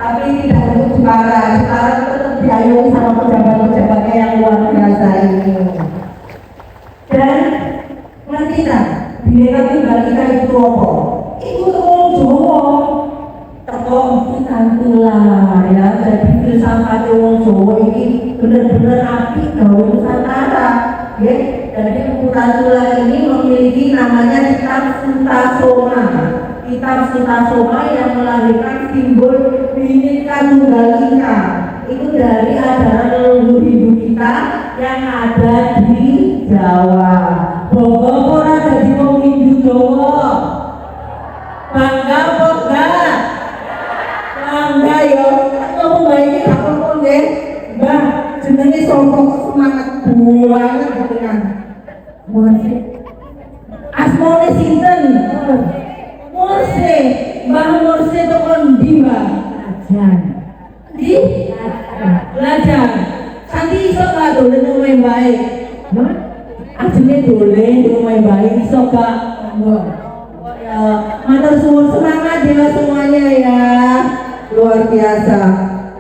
Tapi tidak disebut Jepara. Jepara itu tetap diayomi sama pejabat-pejabatnya yang luar biasa ini. Dan ngerti tak? Bineka Tunggal Ika itu apa? Itu tolong Jawa. Teko kita tulah ya. Jadi filsafat wong Jawa ini benar-benar apik gawe Nusantara. Ya, jadi Nusantara ini memiliki namanya kitab Sutasoma. Kitab Sutasoma yang melahirkan simbol Bineka Tunggal Ika. Itu dari ajaran leluhur Hindu kita yang ada di Jawa. Bangga ora dadi wong Hindu Jawa. Bangga apa enggak? Bangga ya. Ngomong baiknya tak ngomong nggih. Mbah, jenenge sapa kok semangat banget dengan Mursi. Asmane sinten? Mursi. Mbah Mursi to kon ndi, Mbah? Lajan. Di? Lajan. Santi iso gak dolen omahe mbae? Hah? Ajenge dolen omahe mbae iso gak? Ya, matur suwun semangat ya semuanya ya. Luar biasa.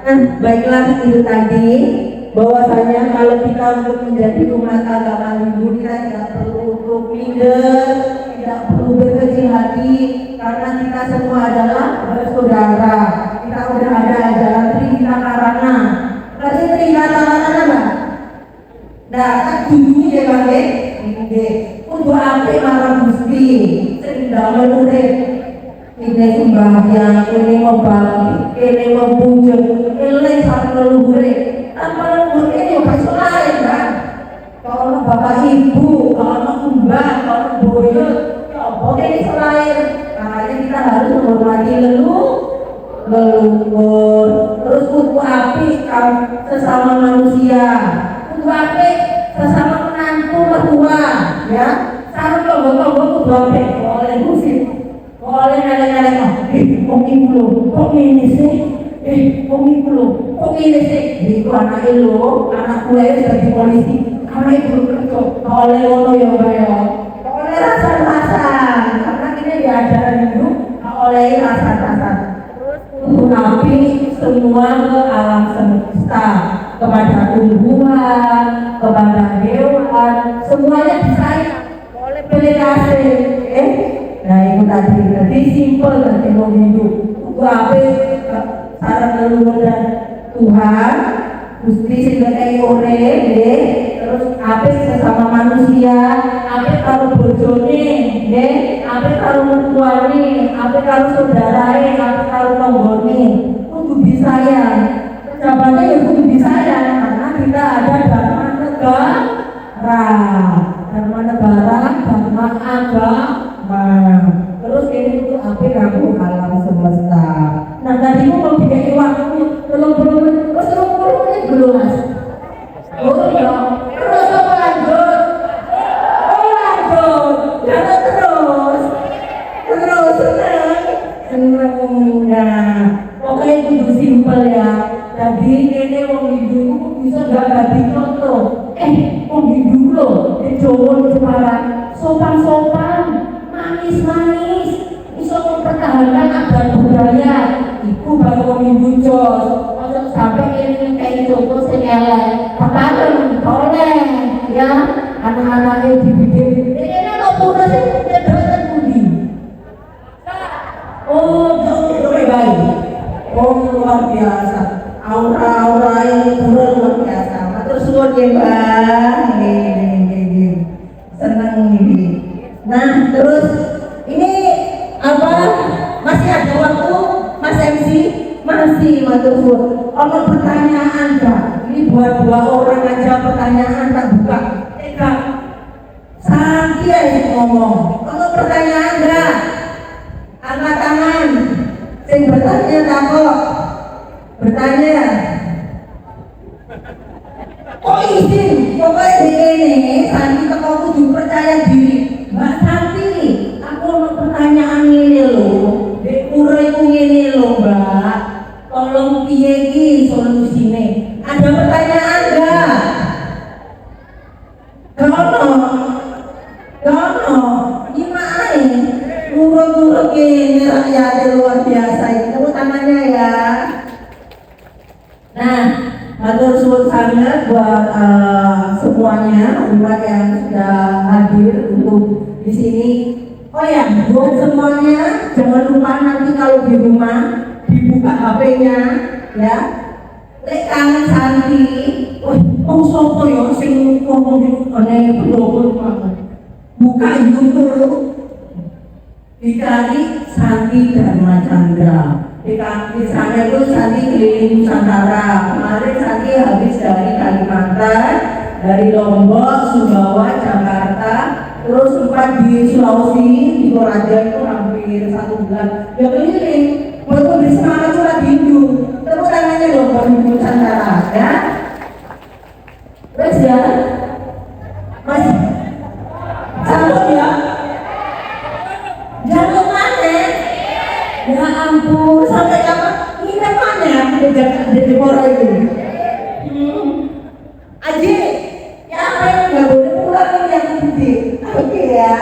Nah, baiklah itu tadi bahwasanya kalau kita untuk menjadi umat agama Hindu kita tidak perlu untuk minder, tidak perlu berkecil hati karena kita semua adalah bersaudara. Kita udah ada ajaran Trihita Karana. Kasih Trihita Karana apa? Nah, tak dulu ya Bang ini untuk apa marang Gusti sing damel urip. Ini sembahyang, ini membagi, ini membujung, ini sak leluhure. Tanpa leluhur ini gak iso lain kan? Kalau bapak ibu, kalau mbah, kalau boyo, ya apa ini iso lain? Makanya kita harus menghormati leluhur. Terus kudu apik sesama manusia, kudu apik sesama menantu mertua, ya. Sareng lombok-lombok kudu apik, oleh musik. Oleh ngeleng-ngeleng, kok ibu lo, kok ini sih? Kok ibu lo, kok ini sih? Itu anak lo, anak gue jadi polisi, anak ibu kerja. Oleh ono ya bayo, oleh rasa-rasan, karena ini diajaran Hindu, oleh rasa-rasan. Nabi semua ke alam semesta, kepada tumbuhan, kepada hewan, semuanya disayang oleh pilih kasih. Nah itu tadi, jadi simpel nanti mau Hindu. Itu apa? Saran leluhur dan Tuhan, Gusti sing ore, terus apa sesama manusia, apa kalau bojone, apa kalau mertuane, apa kalau saudarae, apa kalau tonggone, kudu disayang. Pejabatnya ya kudu disayang karena kita ada dharma negara, dharma agama. Terus ini itu apa kamu alam semesta. Nah tadi mau bikin waktu belum terus belum mas. Oh ya, terus apa lanjut? Oh lanjut, jangan terus seneng. Nah, pokoknya itu simpel ya. Jadi ini wong Hindu itu bisa gak ganti contoh. Wong Hindu loh, di Jawa Jepara sopan-sopan. Manis-manis, bisa mempertahankan adat budaya. Iku baru wong Hindu jos. Kalau sampai ini kayak contoh sengelek, pertanyaan boleh, ya anak-anaknya dibikin. Ini lo punya sih kedotan budi. Oh, itu baik. Oh luar biasa. Aura-aura yang luar biasa. Matur suwun ya Mbak. Senang ini. Nah terus ini apa masih ada waktu Mas MC masih matur suwun. Kalau pertanyaan Kak, ini buat dua orang aja pertanyaan tak buka. Kak, Santi aja ngomong. Kalau pertanyaan enggak, angkat tangan. Sing bertanya takut bertanya. Kok izin? Pokoknya ini Santi kok kudu percaya diri. Mbak Santi, aku mau pertanyaan ini loh. Dek urip ini loh Mbak. Tolong piye iki solusine? Ada pertanyaan enggak? Dono, gimana ini? Urut-urut ini rakyatnya luar biasa ini. Tepuk tangannya ya. Matur suwun sangat buat semuanya umat yang sudah hadir untuk di sini. Oh ya, buat semuanya jangan lupa nanti kalau di rumah dibuka HP-nya ya. Lek kangen Santi, sopo ya sing ngomong ngene blogol buka YouTube dicari Santi Dharma Chandra. Di sana itu Santi keliling Nusantara. Kemarin Santi habis dari Kalimantan, dari Lombok, Sumbawa, Jakarta, terus sempat di Sulawesi, di Toraja itu hampir 1 bulan. Ya keliling, buat memberi semangat surat rindu. Terus tangannya dong dari Nusantara, ya. Terus ya, Mas, sambut ya. Jangan mana? Ya ampun, sampai apa? Ini mana di Jepara ini? Aji, ya apa yang nggak boleh pulang yang gede? Oke ya.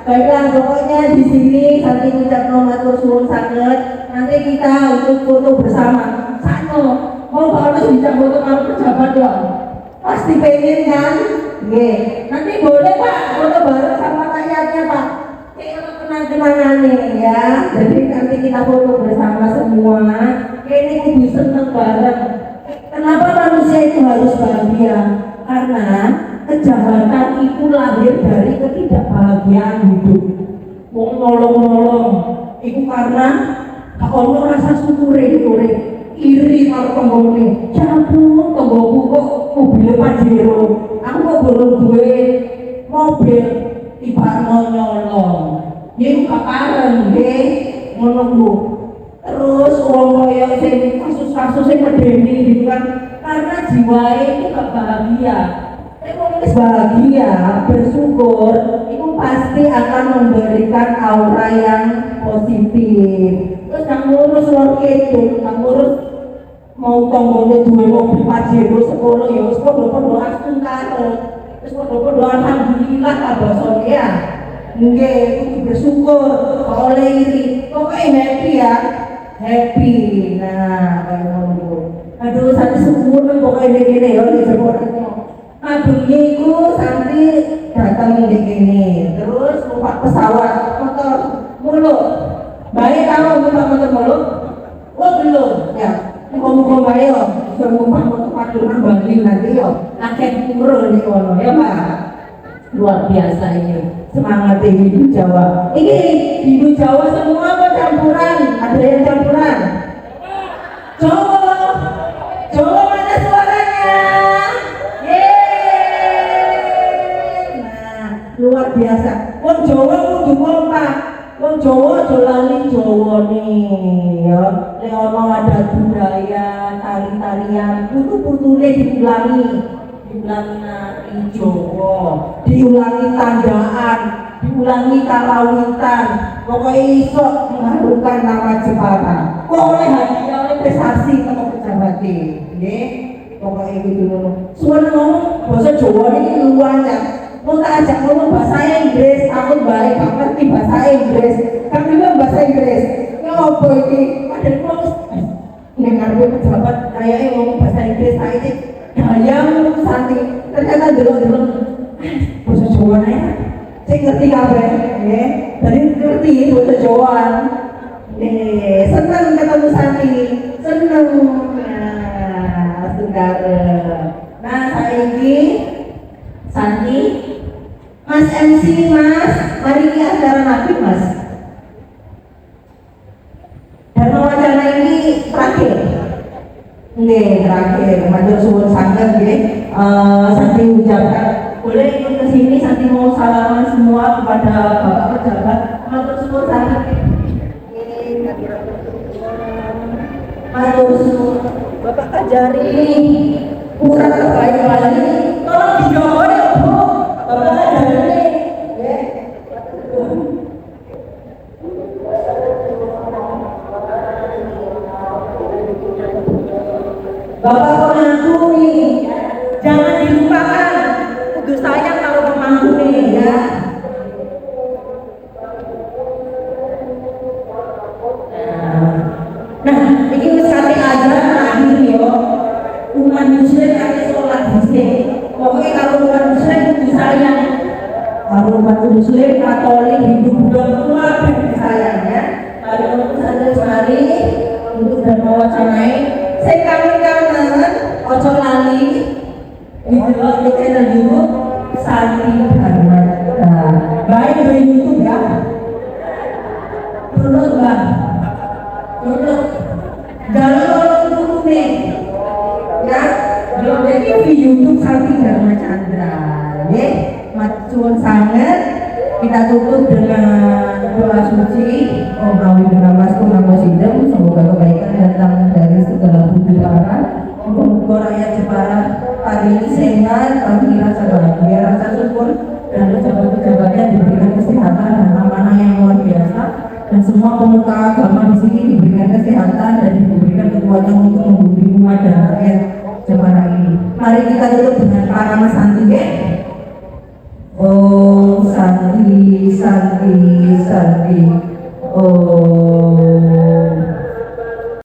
Baiklah, pokoknya di sini Santi ucapkan matur suwun sangat. Nanti kita untuk foto bersama. Sano, mau harus bisa foto sama pejabat dong. Pasti pengen kan? Ye. Nanti boleh Pak foto bareng sama rakyatnya Pak. Kenang-kenangan ya, jadi nanti kita foto bersama semua. Ini kudu seneng bareng. Kenapa manusia itu harus bahagia? Karena kejahatan itu lahir dari ketidakbahagiaan hidup. Wong nolong-nolong, itu karena kalau rasa syukure iri kalau tembokne. Campur tembokku kok mobilnya Pajero. Aku kok belum duwe mobil. Ibarat nyolong, dia buka pareng, menunggu. Terus wong yang kasus-kasus yang medeni gitu kan, karena jiwanya itu gak bahagia. Tapi bahagia, bersyukur, itu pasti akan memberikan aura yang positif. Terus yang ngurus lor itu, yang ngurus mau tombolnya dua mobil Pajero 10 ya, wis podo-podo asung karo. Terus berdoa alhamdulillah kabar ya. Nggih, kudu bersyukur, oleh iri. Pokoknya happy ya. Happy. Nah, kayak ngono. Aduh, Santi sempurna pokoknya gini ya di sekolahnya. Aduhnya itu Santi datang di sini. Terus numpak pesawat motor mulu. Baik tahu numpak motor mulu? Oh belum. Ya. Ngomong ayo, semua motor Bali nanti yo, akhir umroh di kono ya Pak. Luar biasa ini semangat Ibu Jawa. Ini Ibu Jawa semua apa campuran? Ada yang campuran? Jawa, Jawa mana suaranya? Yeay. Nah, luar biasa. Wong Jawa kudu kompak. Wong Jawa aja lali Jawa nih ya. Lek ono ada budaya, tari-tarian, putu-putune diulangi nari Jawa, diulangi tandaan, diulangi karawitan. Pokoknya iso mengharumkan nama Jepara. Oleh hadiah, oleh prestasi sama pejabat nggih. Pokoknya gitu ngono. Suwun ngomong bahasa Jawa niki luwanya. Mau tak ajak ngomong bahasa Inggris, aku balik gak ngerti bahasa Inggris. Kan juga bahasa Inggris. Ngopo iki? Padahal aku dengar pejabat kayaknya ngomong bahasa Inggris ini dayang Santi. Ternyata delok-delok bahasa Jawa nih. Saya ngerti kabeh, nggih. Dari ngerti bahasa Jawa. Senang ketemu Santi. Senang. Nah, saudara. Nah, saiki Santi Mas MC Mas, mari kita acara nabi Mas. Dharma wacana ini terakhir. Nggih, terakhir. Matur suwun sangat nggih. Santi ucapkan boleh ikut ke sini. Santi mau salaman semua kepada Bapak pejabat. Matur suwun sangat. Matur suwun. Bapak Kajari kurang terbaik lagi. Tolong dijawab ya Bu. Bapak Kajari. Bapak pemangku nih, jangan dilupakan. Kudu sayang kalau pemangku nih ya. Nah, ini sekali aja terakhir yo. Umat muslim kami sholat disini. Pokoknya kalau umat muslim itu sayang. Kalau umat muslim, Katolik, Hindu, Buddha semua sayangnya. Mari untuk sadar mari untuk dharma wacanai. Saya kangen-kangen, ojo lali di channel YouTube Santi Dharma. Baik di YouTube ya. Turut bang, turut. Dalam dulu nih, ya. Belum jadi di YouTube Santi Dharma Chandra. Ya, macuan sangat. Kita tutup dengan doa suci. Om Awi dengan Mas Namo Sidem. Semoga kebaikan datang dari segala budi para. Moga rakyat Jepara hari ini sehat, kami rasa bahagia, rasa syukur, dan pejabat-pejabatnya diberikan kesehatan dan amanah yang luar biasa. Dan semua pemuka agama di sini diberikan kesehatan dan diberikan kekuatan untuk menghidupi umat dan rakyat Jepara ini. Mari kita tutup dengan para Mas Santi ya. Oh Santi, Santi, Santi. Oh